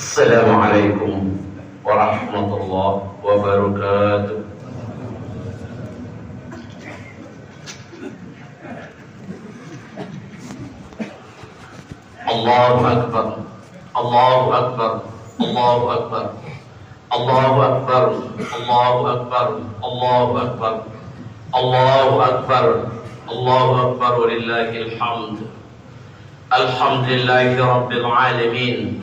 Assalamualaikum warahmatullahi wabarakatuh. Allahu Akbar, Allahu Akbar, Allahu Akbar, Allahu Akbar, Allahu Akbar, Allahu Akbar, Allahu Akbar, Allahu Akbar, walillahil hamd. Alhamdulillahi rabbil alamin,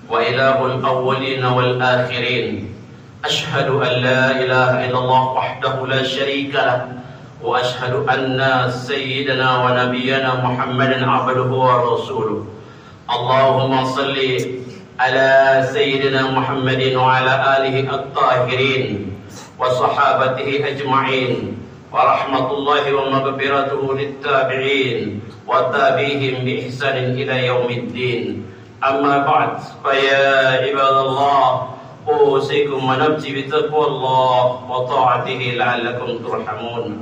wa ilahul awwalin wal akhirin. Ashhadu an la ilaha illallah wahdahu la syarika lah, wa ashhadu anna sayyidana wa nabiyyana Muhammadan abduhu wa rasuluh. Allahumma salli ala sayyidina Muhammadin wa ala alihi at-tahirin wa sahabatihi ajma'in, wa rahmatullahi wa maghfiratuhu lit-tabi'in wa tabi'ihim bi ihsanin ila yaumiddin. Amma ba'd, fa ya ibadallah, usikum wa nafsi bi taqwallah wa ta'atihi la'allakum turhamun.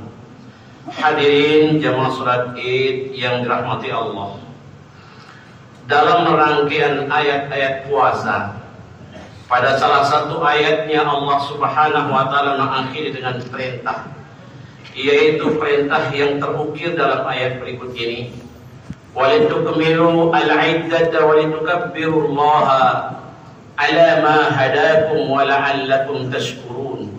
Hadirin jamaah salat Id yang dirahmati Allah, dalam rangkaian ayat-ayat puasa, pada salah satu ayatnya Allah Subhanahu wa taala mengakhiri dengan perintah, yaitu perintah yang terukir dalam ayat berikut ini. Walitukmilu al-iddata walitukabbirullaha ala ma hadakum wa la'allakum tashkurun.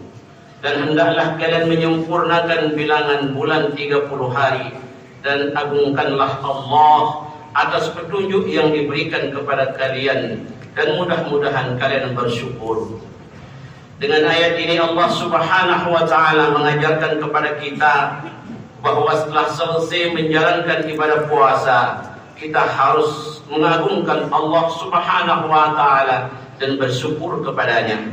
Dan hendaklah kalian menyempurnakan bilangan bulan 30 hari, dan agungkanlah Allah atas petunjuk yang diberikan kepada kalian, dan mudah-mudahan kalian bersyukur. Dengan ayat ini Allah Subhanahu wa taala mengajarkan kepada kita bahwa setelah selesai menjalankan ibadah puasa, kita harus mengagungkan Allah Subhanahu wa taala dan bersyukur kepadanya.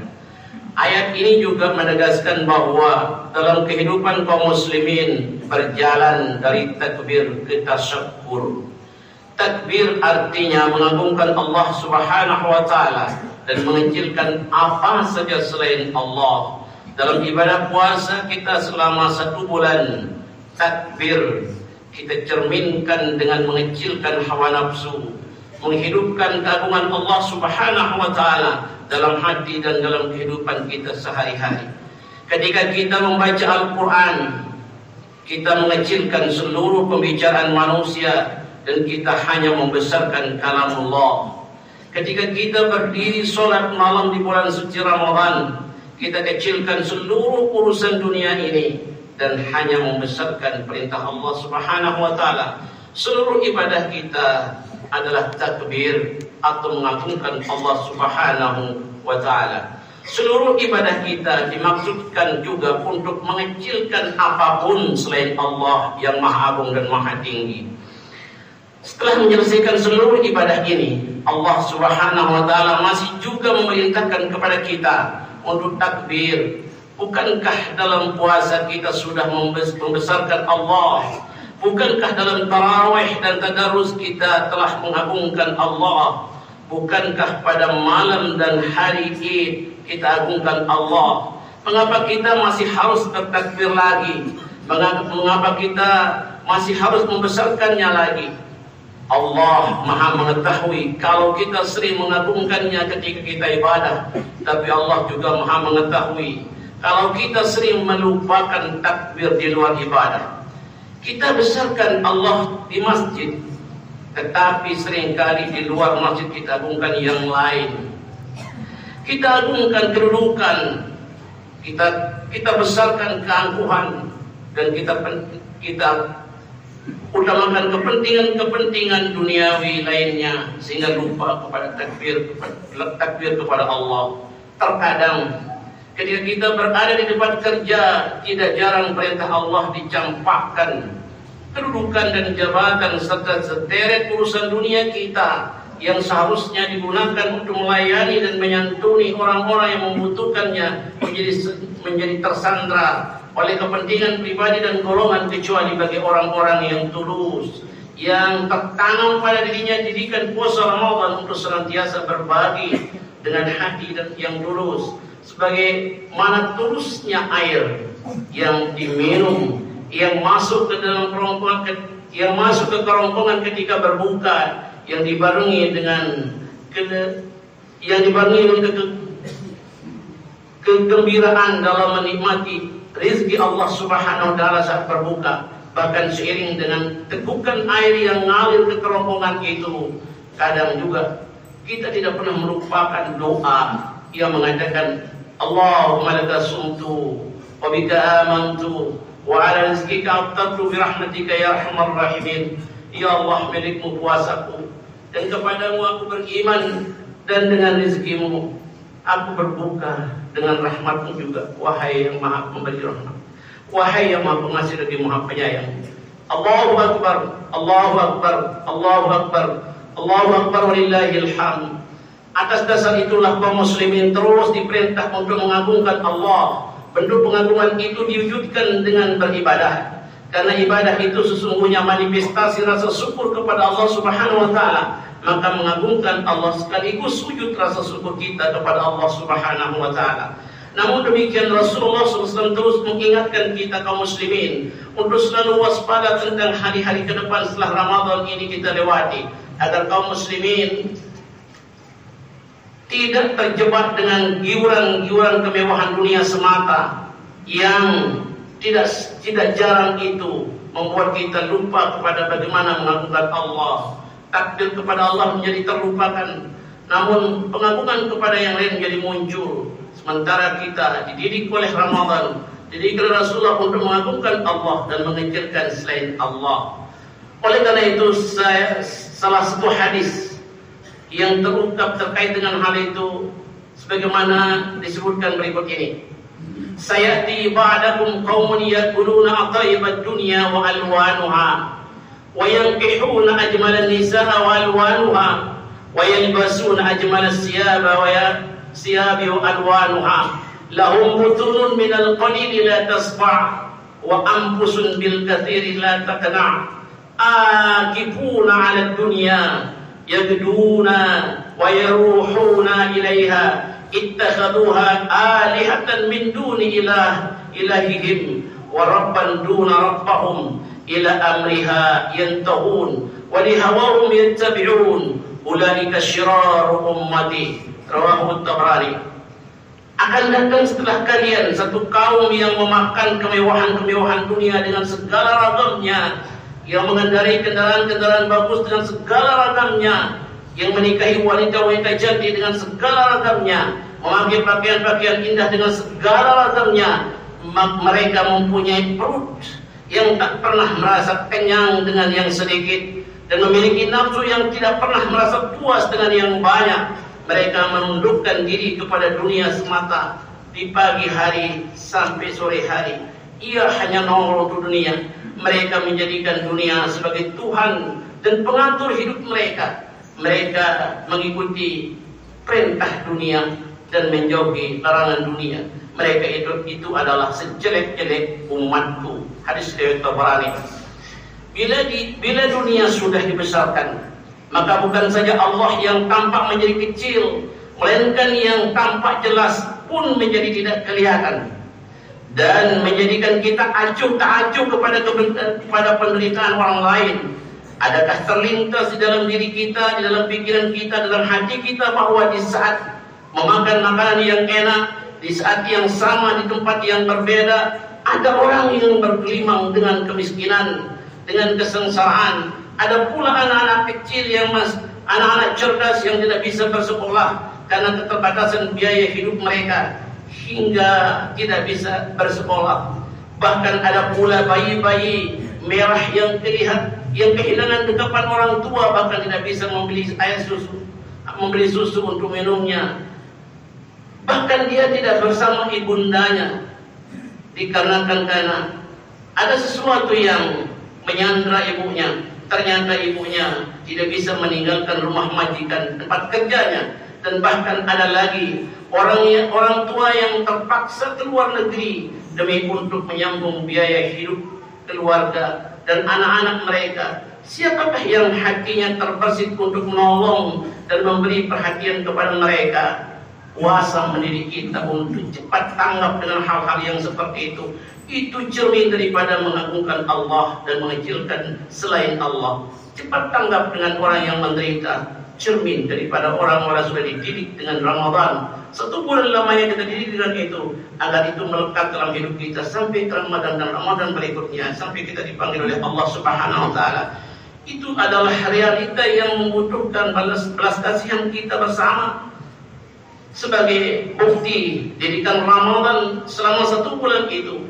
Ayat ini juga menegaskan bahwa dalam kehidupan kaum muslimin berjalan dari takbir ke tasyakkur. Takbir artinya mengagungkan Allah Subhanahu wa taala dan mengecilkan apa saja selain Allah. Dalam ibadah puasa kita selama 1 bulan, takbir kita cerminkan dengan mengecilkan hawa nafsu, menghidupkan keagungan Allah Subhanahu wa taala dalam hati dan dalam kehidupan kita sehari-hari. Ketika kita membaca Al-Quran, kita mengecilkan seluruh pembicaraan manusia dan kita hanya membesarkan kalamullah. Ketika kita berdiri solat malam di bulan suci Ramadan, kita kecilkan seluruh urusan dunia ini dan hanya membesarkan perintah Allah Subhanahu wa taala. Seluruh ibadah kita adalah takbir atau mengagungkan Allah Subhanahu wa taala. Seluruh ibadah kita dimaksudkan juga untuk mengecilkan apapun selain Allah yang Maha Agung dan Maha Tinggi. Setelah menyelesaikan seluruh ibadah ini, Allah Subhanahu wa taala masih juga memerintahkan kepada kita untuk takbir. Bukankah dalam puasa kita sudah membesarkan Allah? Bukankah dalam tarawih dan tadarus kita telah mengagungkan Allah? Bukankah pada malam dan hari Id kita agungkan Allah? Mengapa kita masih harus bertakbir lagi? Mengapa kita masih harus membesarkannya lagi? Allah Maha mengetahui kalau kita sering mengagungkannya ketika kita ibadah, tapi Allah juga Maha mengetahui kalau kita sering melupakan takbir di luar ibadah. Kita besarkan Allah di masjid, tetapi seringkali di luar masjid kita agungkan yang lain. Kita agungkan kedudukan, kita besarkan keangkuhan, dan kita utamakan kepentingan duniawi lainnya sehingga lupa kepada takbir kepada Allah. Terkadang ketika kita berada di tempat kerja, tidak jarang perintah Allah dicampakkan. Kedudukan dan jabatan serta sederet urusan dunia kita yang seharusnya digunakan untuk melayani dan menyantuni orang-orang yang membutuhkannya menjadi tersandra oleh kepentingan pribadi dan golongan, kecuali bagi orang-orang yang tulus, yang tertanam pada dirinya didikan puasa Ramadan untuk senantiasa berbagi dengan hati dan yang tulus. Sebagaimana tulusnya air yang diminum, yang masuk ke dalam kerongkongan ketika berbuka, yang dibarengi dengan yang dibarengi dengan kegembiraan dalam menikmati rezeki Allah Subhanahu wa taala saat berbuka. Bahkan seiring dengan tegukan air yang ngalir ke kerongkongan itu, kadang juga kita tidak pernah melupakan doa yang mengatakan Allahumma laka sumtu wa bika amantu wa ala rizqika aftartu bi rahmatika ya arhamar rahimin. Ya Allah, milikmu puasaku dan kepadamu aku beriman, dan dengan rezekimu aku berbuka, dengan rahmatmu juga, wahai yang maha pemberi rahmat, wahai yang maha pengasih lagi maha penyayang. Allahu Akbar, Allahu Akbar, Allahu Akbar, Allahu Akbar, walillahil hamd. Atas dasar itulah kaum muslimin terus diperintah untuk mengagungkan Allah. Bentuk pengagungan itu diwujudkan dengan beribadah, karena ibadah itu sesungguhnya manifestasi rasa syukur kepada Allah Subhanahu wa taala. Maka mengagungkan Allah sekaligus sujud rasa syukur kita kepada Allah Subhanahu wa taala. Namun demikian Rasulullah SAW terus mengingatkan kita kaum muslimin untuk selalu waspada tentang hari-hari ke depan setelah Ramadan ini kita lewati, agar kaum muslimin tidak terjebak dengan giuran-giuran kemewahan dunia semata yang tidak jarang itu membuat kita lupa kepada bagaimana mengagungkan Allah. Takdir kepada Allah menjadi terlupakan, namun pengagungan kepada yang lain menjadi muncul. Sementara kita dididik oleh Ramadan, dididik oleh Rasulullah untuk mengagungkan Allah dan mengecilkan selain Allah. Oleh karena itu, salah sebuah hadis yang terungkap terkait dengan hal itu sebagaimana disebutkan berikut ini. Sayati ba'dakum qaumun yakuluna atayibad dunya wa alwanuha wa yankihuna ajmal an-nisaa wa alwanuha wa yalbasuna ajmal as-siyaba wa siyabi wa alwanuha lahum butunun min al-qalili la tasfa' wa anfusun bil kathiri la taqna' akifuna 'ala ad-dunya yagduna wa yaruhuna ilaiha ittakhaduha alihatan min duni ilahihim wa rabban duna rabbahum ila amriha yantahun wa lihawahum yattabi'un ulaika syiraru ummati. Rawahu Tabrani. Akan datang setelah kalian satu kaum yang memakan kemewahan-kemewahan dunia dengan segala ragamnya, yang mengendarai kendaraan-kendaraan bagus dengan segala ragamnya, yang menikahi wanita-wanita jadi dengan segala ragamnya, memakai pakaian-pakaian indah dengan segala ragamnya. Mereka mempunyai perut yang tak pernah merasa kenyang dengan yang sedikit, dan memiliki nafsu yang tidak pernah merasa puas dengan yang banyak. Mereka menundukkan diri kepada dunia semata di pagi hari sampai sore hari. Ia hanya nongol untuk dunia. Mereka menjadikan dunia sebagai Tuhan dan pengatur hidup mereka. Mereka mengikuti perintah dunia dan menjauhi larangan dunia. Mereka itu adalah sejelek-jelek umatku. Hadis riwayat Tabrani. Bila dunia sudah dibesarkan, maka bukan saja Allah yang tampak menjadi kecil, melainkan yang tampak jelas pun menjadi tidak kelihatan, dan menjadikan kita acuh tak acuh kepada penderitaan orang lain. Adakah terlintas di dalam diri kita, di dalam pikiran kita, dalam hati kita, bahwa di saat memakan makanan yang enak, di saat yang sama, di tempat yang berbeda, ada orang yang bergelimang dengan kemiskinan, dengan kesengsaraan. Ada pula anak-anak kecil anak-anak cerdas yang tidak bisa bersekolah karena keterbatasan biaya hidup mereka, hingga tidak bisa bersekolah. Bahkan ada pula bayi-bayi merah yang kehilangan dekapan orang tua, bahkan tidak bisa membeli susu untuk minumnya. Bahkan dia tidak bersama ibundanya, dikarenakan karena ada sesuatu yang menyandra ibunya. Ternyata ibunya tidak bisa meninggalkan rumah majikan tempat kerjanya, dan bahkan ada lagi orang tua yang terpaksa keluar negeri demi untuk menyambung biaya hidup keluarga dan anak-anak mereka. Siapakah yang hatinya terbersih untuk menolong dan memberi perhatian kepada mereka? Kuasa mendidik kita untuk cepat tanggap dengan hal-hal yang seperti itu. Itu cermin daripada mengagungkan Allah dan mengecilkan selain Allah. Cepat tanggap dengan orang yang menderita. cermin daripada orang-orang sudah dididik dengan Ramadan. 1 bulan lamanya kita dididik dengan itu, agar itu melekat dalam hidup kita sampai ke Ramadan dan Ramadan berikutnya, sampai kita dipanggil oleh Allah Subhanahu wa Ta'ala. Itu adalah realita yang membutuhkan belas kasihan kita bersama. Sebagai bukti didikan Ramadan selama 1 bulan itu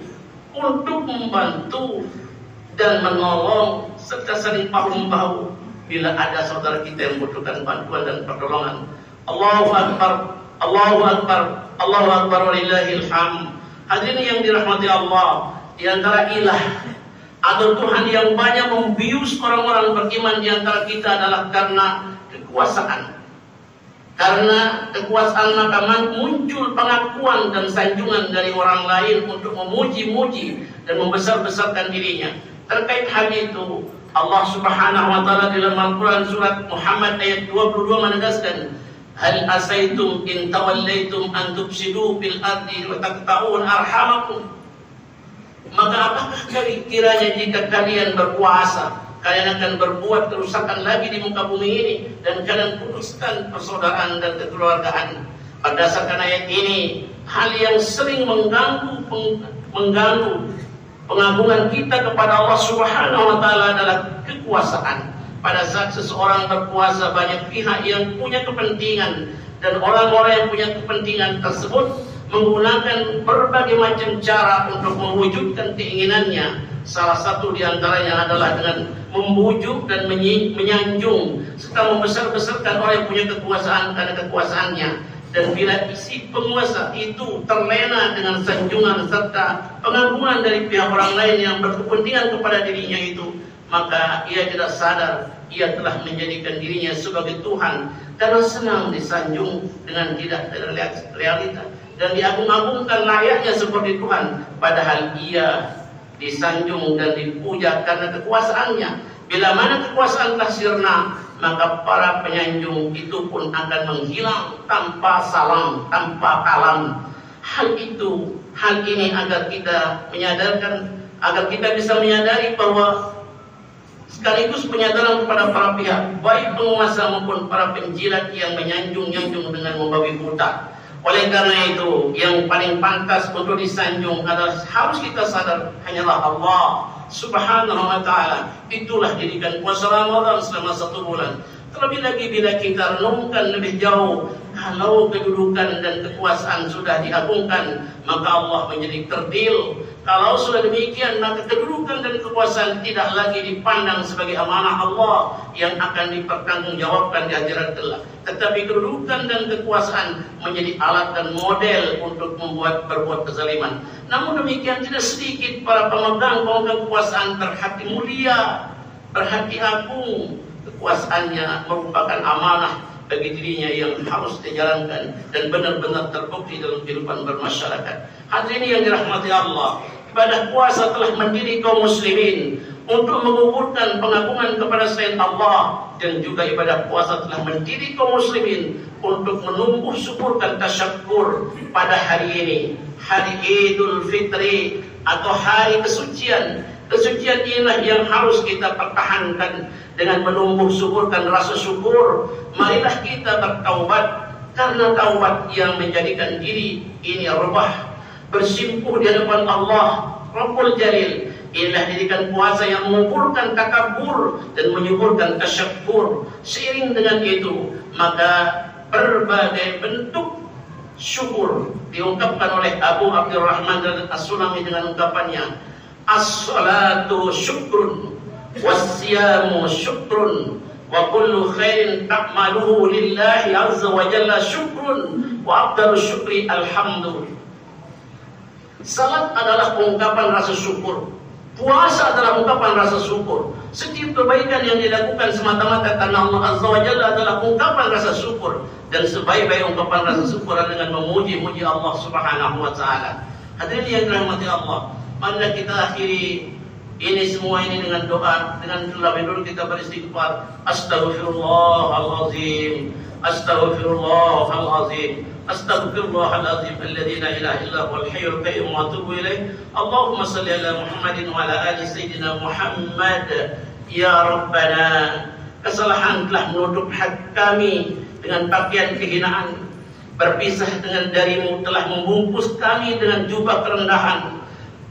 untuk membantu dan menolong serta saling bahu-membahu bila ada saudara kita yang membutuhkan bantuan dan pertolongan. Allahu Akbar, Allahu Akbar, Allahu Akbar, walillahil hamd. Hadirin yang dirahmati Allah, di antara ilah atau Tuhan yang banyak membius orang-orang beriman di antara kita adalah karena kekuasaan. Karena kekuasaan maka muncul pengakuan dan sanjungan dari orang lain untuk memuji-muji dan membesar-besarkan dirinya. Terkait hal itu, Allah Subhanahu wa Ta'ala dalam Al-Quran surat Muhammad ayat 22 menegaskan, hal asaitum in tawallaitum an tufsidu bil ardi wa taqta'un arhamakum. Maka apakah kiranya jika kalian berkuasa, kalian akan berbuat kerusakan lagi di muka bumi ini, dan kalian putuskan persaudaraan dan kekeluargaan. Berdasarkan ayat ini, hal yang sering mengganggu pengagungan kita kepada Allah Subhanahu wa Ta'ala adalah kekuasaan. Pada saat seseorang berkuasa, banyak pihak yang punya kepentingan, dan orang-orang yang punya kepentingan tersebut menggunakan berbagai macam cara untuk mewujudkan keinginannya. Salah satu di antaranya adalah dengan membujuk dan menyanjung serta membesar-besarkan orang yang punya kekuasaan karena kekuasaannya. Dan bila isi penguasa itu terlena dengan sanjungan serta pengagungan dari pihak orang lain yang berkepentingan kepada dirinya itu, maka ia tidak sadar ia telah menjadikan dirinya sebagai Tuhan karena senang disanjung dengan tidak realita dan diagung-agungkan layaknya seperti Tuhan, padahal ia disanjung dan dipuja karena kekuasaannya. Bila mana kekuasaan telah sirna, maka para penyanjung itu pun akan menghilang tanpa salam, tanpa kalam. Hal ini agar kita menyadarkan, agar kita bisa menyadari bahwa sekaligus penyadaran kepada para pihak, baik penguasa maupun para penjilat yang menyanjung-nyanjung dengan membabi buta. Oleh karena itu, yang paling pantas untuk disanjung adalah harus kita sadar hanyalah Allah Subhanahu wa Ta'ala. Itulah didikan puasa Ramadan selama 1 bulan. Terlebih lagi bila kita renungkan lebih jauh, kalau kedudukan dan kekuasaan sudah diagungkan, maka Allah menjadi kerdil. Kalau sudah demikian, maka kedudukan dan kekuasaan tidak lagi dipandang sebagai amanah Allah yang akan dipertanggungjawabkan di akhirat kelak. Tetapi kedudukan dan kekuasaan menjadi alat dan model untuk berbuat kezaliman. Namun demikian, tidak sedikit para pemegang kekuasaan berhati mulia, berhati agung. Kekuasaannya merupakan amanah bagi dirinya yang harus dijalankan dan benar-benar terbukti dalam kehidupan bermasyarakat. Hadirin yang dirahmati Allah, ibadah puasa telah mendidik kaum muslimin untuk mengukuhkan pengagungan kepada selain Allah, dan juga ibadah puasa telah mendidik kaum muslimin untuk menumbuh syukur dan tasyakkur pada hari ini, hari Idul Fitri atau hari kesucian. Kesucian inilah yang harus kita pertahankan dengan menumbuh syukurkan rasa syukur. Marilah kita bertaubat, karena taubat yang menjadikan diri ini rubah, bersimpuh di hadapan Allah Rabbul Jalil. Inilah didikan puasa yang mengumpulkan takabur dan menyuburkan tasyakkur. Seiring dengan itu, maka berbagai bentuk syukur diungkapkan oleh Abu Abdurrahman As-Sulami dengan ungkapannya, as-salatu syukrun was-siyamu syukrun wa kullu khairin ta'maluhu lillahi azza wa jalla syukrun wa afdalu syukri alhamdulillah. Salat adalah ungkapan rasa syukur, puasa adalah ungkapan rasa syukur. Setiap kebaikan yang dilakukan semata-mata karena Allah azza wa jalla adalah ungkapan rasa syukur, dan sebaik-baik ungkapan rasa syukur adalah dengan memuji-muji Allah Subhanahu wa Ta'ala. Hadirin yang dirahmati Allah, marilah kita akhiri ini semua ini dengan doa, dengan terlebih dulu kita beristighfar. Astaghfirullahalazim, astaghfirullahalazim, astaghfirullahalazim alladzi la ilaha illa huwal hayyul qayyum wa atubu ilaih. Allahumma shalli ala Muhammadin wa ala ali sayyidina Muhammad. Ya Rabbana Kesalahan telah menutup hati kami dengan pakaian kehinaan. Berpisah dengan darimu telah membungkus kami dengan jubah kerendahan.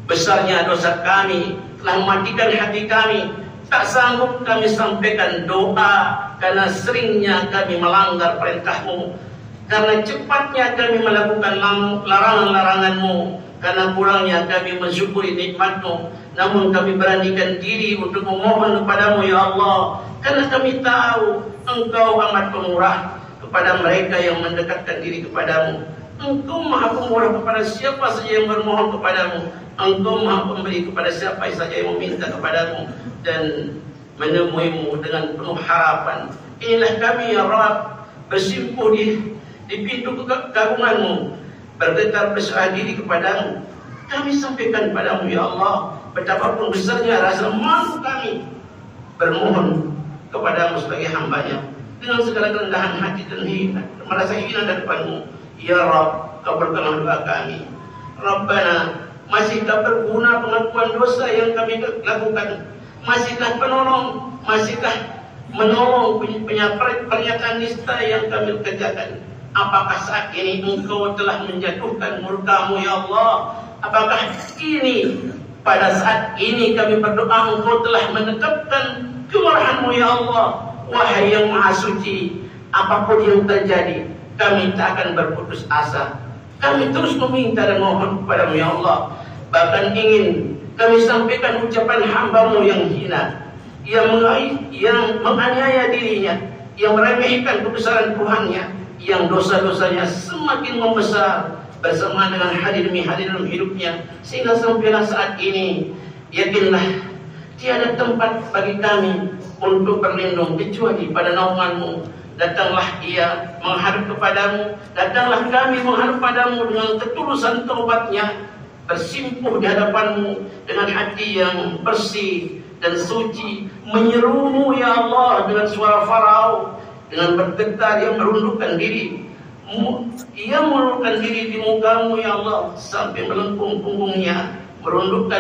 Besarnya dosa kami telah mematikan hati kami. Tak sanggup kami sampaikan doa karena seringnya kami melanggar perintahmu. Karena cepatnya kami melakukan larangan-laranganmu. Karena kurangnya kami mensyukuri nikmatmu. Namun kami beranikan diri untuk memohon kepadamu ya Allah. Karena kami tahu Engkau amat pemurah kepada mereka yang mendekatkan diri kepadamu. Engkau maha pemurah kepada siapa saja yang bermohon kepadamu. Engkau maha pemberi kepada siapa saja yang meminta kepadamu. Dan menemuimu dengan penuh harapan. Inilah kami ya Rabb, bersimpuh di pintu keagunganmu, bergetar berserah diri kepadamu. Kami sampaikan padamu ya Allah, betapapun besarnya rasa malu kami bermohon kepadamu sebagai hambanya dengan segala kerendahan hati dan merasa hina di depanmu. Ya Rabb, kabulkanlah doa kami. Rabbana, masihkah berguna pengakuan dosa yang kami lakukan? Masihkah menolong pernyataan nista yang kami kerjakan? Apakah saat ini Engkau telah menjatuhkan murka-Mu ya Allah? Apakah ini pada saat ini kami berdoa Engkau telah menetapkan kemurahan-Mu ya Allah? Wahai yang Maha Suci, apapun yang terjadi, kami tak akan berputus asa. Kami terus meminta dan mohon kepada-Mu ya Allah. Bahkan ingin kami sampaikan ucapan hamba-Mu yang hina, yang menganiaya dirinya, yang meremehkan kebesaran Tuhannya, yang dosa-dosanya semakin membesar bersama dengan hadir demi hadir dalam hidupnya, sehingga sampailah saat ini yakinlah tiada tempat bagi kami untuk berlindung kecuali pada naungan-Mu. Datanglah ia menghadap kepadamu, datanglah kami menghadap padamu dengan ketulusan taubatnya, bersimpuh di hadapan-Mu dengan hati yang bersih dan suci, menyeru-Mu ya Allah dengan suara Farao, dengan bergetar yang merundukkan diri. Ia merundukkan diri di muka-Mu ya Allah sampai melengkung punggungnya, merunduk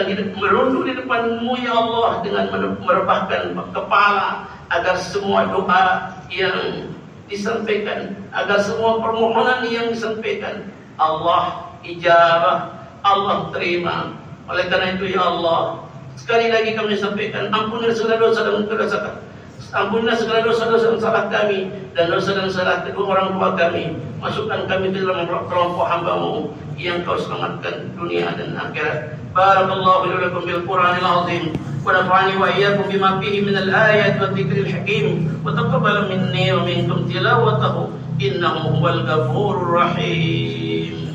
di depan-Mu ya Allah dengan merebahkan kepala, agar semua doa yang disampaikan, agar semua permohonan yang disampaikan Allah ijabah, Allah terima. Oleh karena itu ya Allah, sekali lagi kami sampaikan, ampunilah segala dosa dan kedosa, ampunilah segala dosa-dosa dan salah kami dan dosa dan salah kedua orang tua kami. Masukkan kami ke dalam kelompok hamba-Mu yang Kau selamatkan dunia dan akhirat. Barakallahu li wa lakum bil Qur'anil azim wa nafa'ani wa iyyakum bima fihi minal ayati wa dzikril hakim wa taqabbal minni wa minkum tilawatahu innahu huwal ghafurur rahim.